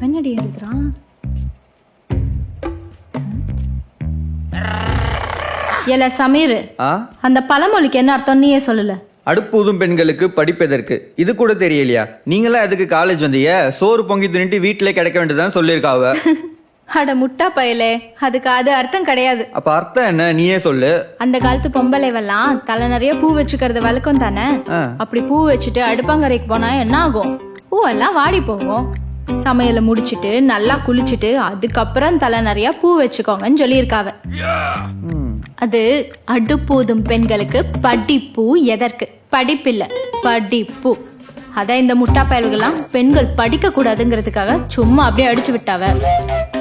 என்னடி எழுதுறான்? ஏல சமீர், அந்த பழமொழிக்கு என்ன அர்த்தம் நீயே சொல்லல. அடுப்பூதும் பெண்களுக்கு படிப்பதற்கு இது கூட தெரியலையா? நீங்களா அதுக்கு காலேஜ் வந்தீங்க? சோறு பொங்கி தின்னுட்டு வீட்டுல கிடைக்க வேண்டியதான் சொல்லியிருக்காவ. அட முட்டா பயலே, அதுக்கு அது அர்த்தம் கிடையாது. அப்ப அர்த்தம் என்ன, நீயே சொல்லு. அந்த காலத்து பொம்பளைவெல்லாம் தலை நிறைய பூ வச்சுக்கிறது வழக்கம் தானே. அப்படி பூ வச்சுட்டு அடுப்பாங்கரைக்கு போனா என்ன ஆகும்? பூவெல்லாம் வாடி போகும். சமையல முடிச்சிட்டு நல்லா குளிச்சுட்டு அதுக்கப்புறம் தலை நிறைய பூ வச்சுக்கோங்கன்னு சொல்லியிருக்காவ. அது அடுப்பூதும் பெண்களுக்கு படிப்பு எதற்கு? படிப்பில்ல, படிப்பு. அதான் இந்த முட்டா பயல்கள்லாம் பெண்கள் படிக்க கூடாதுங்கிறதுக்காக சும்மா அப்படியே அடிச்சு விட்டாவ.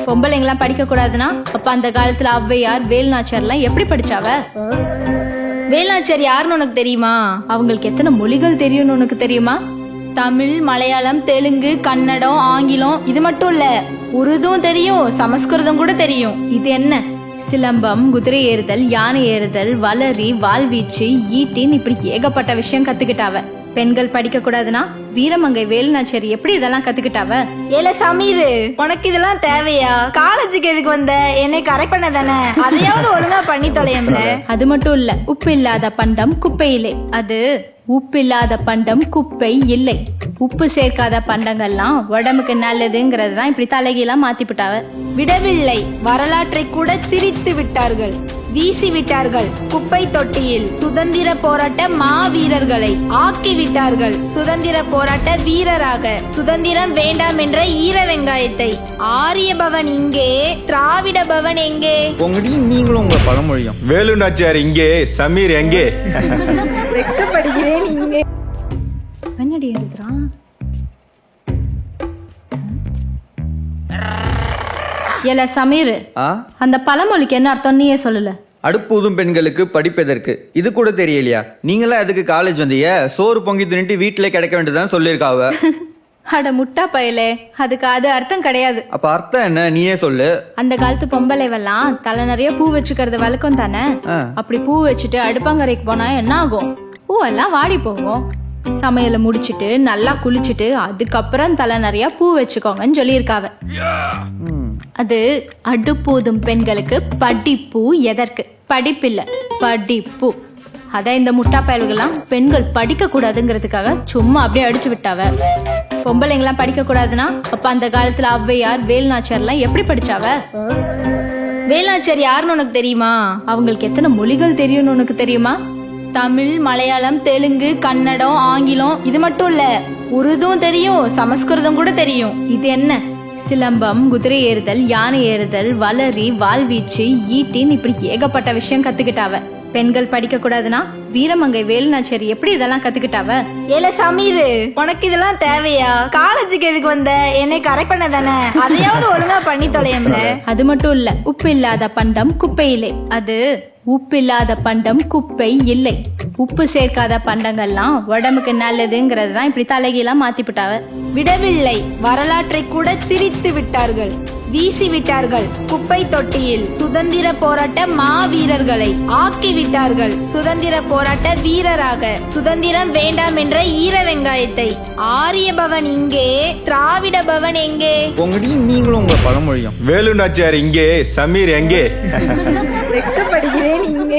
பொம்பளைங்கெல்லாம் படிக்க கூடாதுன்னா அப்ப அந்த காலத்துல ஔவையார் வேலுநாச்சியார்லாம் எப்படி படிச்சாவ? வேலுநாச்சியார் யாருன்னு உனக்கு தெரியுமா? அவங்களுக்கு எத்தனை மொழிகள் தெரியும்னு உனக்கு தெரியுமா? தமிழ், மலையாளம், தெலுங்கு, கன்னடம், ஆங்கிலம், இது மட்டும் இல்ல, உருதும் தெரியும், சமஸ்கிருதம் கூட தெரியும். இது என்ன? சிலம்பம், குதிரை ஏறுதல், யானை ஏறுதல், வளரி, வாள்வீச்சு, ஈட்டின்னு இப்படி ஏகப்பட்ட விஷயம் கத்துக்கிட்டாவ. பெண்கள் படிக்க கூடாதுன்னா வீரமங்கை வேலுநாச்சியார் எப்படி இதெல்லாம் கத்துக்கிட்டாவ? ஏல சமீர், உனக்கு இதெல்லாம் தேவையா? காலேஜுக்கு எதுக்கு வந்த? என்னை கரெக்ட் பண்ண தானே, அதையாவது ஒழுங்கா பண்ணி தொலையம்ல. அது மட்டும் இல்ல, உப்பு இல்லாத பண்டம் குப்பையிலே. அது உப்பு இல்லாத பண்டம் குப்பை இல்லை. உப்பு சேர்க்காத பண்டங்கள்லாம் உடம்புக்கு நல்லதுங்கிறது தான் இப்படி தலைகீழா மாத்திவிட்டாவ. விடவில்லை, வரலாற்றை கூட திரித்து விட்டார்கள், வீசி விட்டார்கள் குப்பை தொட்டியில். சுதந்திர போராட்ட மாவீரர்களை ஆக்கி விட்டார்கள் சுதந்திர போராட்ட வீரராக. சுதந்திரம் வேண்டாம் என்ற ஈர வெங்காயத்தை. ஆரிய பவன் இங்கே, திராவிட பவன் எங்கே? நீங்களும் உங்க பழமொழியும். வேலுநாச்சியார் இங்கே, சமீர் எங்கே? வெட்கப்படுகிறேன் இங்கே. என்னடி எழுதுறான்? ஏல சமீர், அந்த பழமொழிக்கு என்ன அர்த்தம் நீயே சொல்லல. அடுப்பூதும் பெண்களுக்கு படிப்பதற்கு இது கூட தெரியலையா? நீங்களா அதுக்கு காலேஜ் வந்தீங்க? சோறு பொங்கி தின்னுட்டு வீட்டுல கிடைக்க வேண்டியதான் சொல்லியிருக்காவ. அட முட்டா பயலே, அதுக்கு அது அர்த்தம் கிடையாது. அப்ப அர்த்தம் என்ன, நீயே சொல்லு. அந்த காலத்து பொம்பளைவெல்லாம் தலை நிறைய பூ வச்சுக்கிறது வழக்கம் தானே. அப்படி பூ வச்சுட்டு அடுப்பாங்கரைக்கு போனா என்ன ஆகும்? பூவெல்லாம் வாடி போகும். சமையல முடிச்சிட்டு நல்லா குளிச்சுட்டு அதுக்கப்புறம் தலை நிறைய பூ வச்சுக்கோங்கன்னு சொல்லியிருக்காவ. அது அடுப்பூதும் பெண்களுக்கு படிப்பு எதற்கு? படிப்பில்ல, படிப்பு. அதான் இந்த முட்டா பயல்கள்லாம் பெண்கள் படிக்க கூடாதுங்கிறதுக்காக சும்மா அப்படியே அடிச்சு விட்டாவ. பொம்பளைங்கெல்லாம் படிக்க கூடாதுன்னா அப்ப அந்த காலத்துல ஔவையார் வேலுநாச்சியார்லாம் எப்படி படிச்சாவ? வேலுநாச்சியார் யாருன்னு உனக்கு தெரியுமா? அவங்களுக்கு எத்தனை மொழிகள் தெரியும்னு உனக்கு தெரியுமா? தமிழ், மலையாளம், தெலுங்கு, கன்னடம், ஆங்கிலம், இது மட்டும் இல்ல, உருதும் தெரியும், சமஸ்கிருதம் கூட தெரியும். இது என்ன? சிலம்பம், குதிரை ஏறுதல், யானை ஏறுதல், வளரி, வாள்வீச்சு, ஈட்டின்னு இப்படி ஏகப்பட்ட விஷயம் கத்துக்கிட்டாவ. பெண்கள் படிக்க கூடாதுன்னா வீரமங்கை வேலுநாச்சியார் எப்படி இதெல்லாம் கத்துக்கிட்டாவ? ஏல சமீர், உனக்கு இதெல்லாம் தேவையா? காலேஜுக்கு எதுக்கு வந்த? என்னை கரெக்ட் பண்ண தானே, அதையாவது ஒழுங்கா பண்ணி தொலையம்ல. அது மட்டும் இல்ல, உப்பு இல்லாத பண்டம் குப்பையிலே. அது உப்பு இல்லாத பண்டம் குப்பை இல்லை. உப்பு சேர்க்காத பண்டங்கள்லாம் உடம்புக்கு நல்லதுங்கிறது தான் இப்படி தலைகீழா மாத்திவிட்டாவ. விடவில்லை, வரலாற்றை கூட திரித்து விட்டார்கள், வீசி விட்டார்கள் குப்பை தொட்டியில். சுதந்திர போராட்ட மாவீரர்களை ஆக்கி விட்டார்கள் சுதந்திர போராட்ட வீரராக. சுதந்திரம் வேண்டாம் என்ற ஈர வெங்காயத்தை. ஆரிய பவன் இங்கே, திராவிட பவன் எங்கே? நீங்களும் உங்க பழமொழியும். வேலுநாச்சியார் இங்கே, சமீர் எங்கே?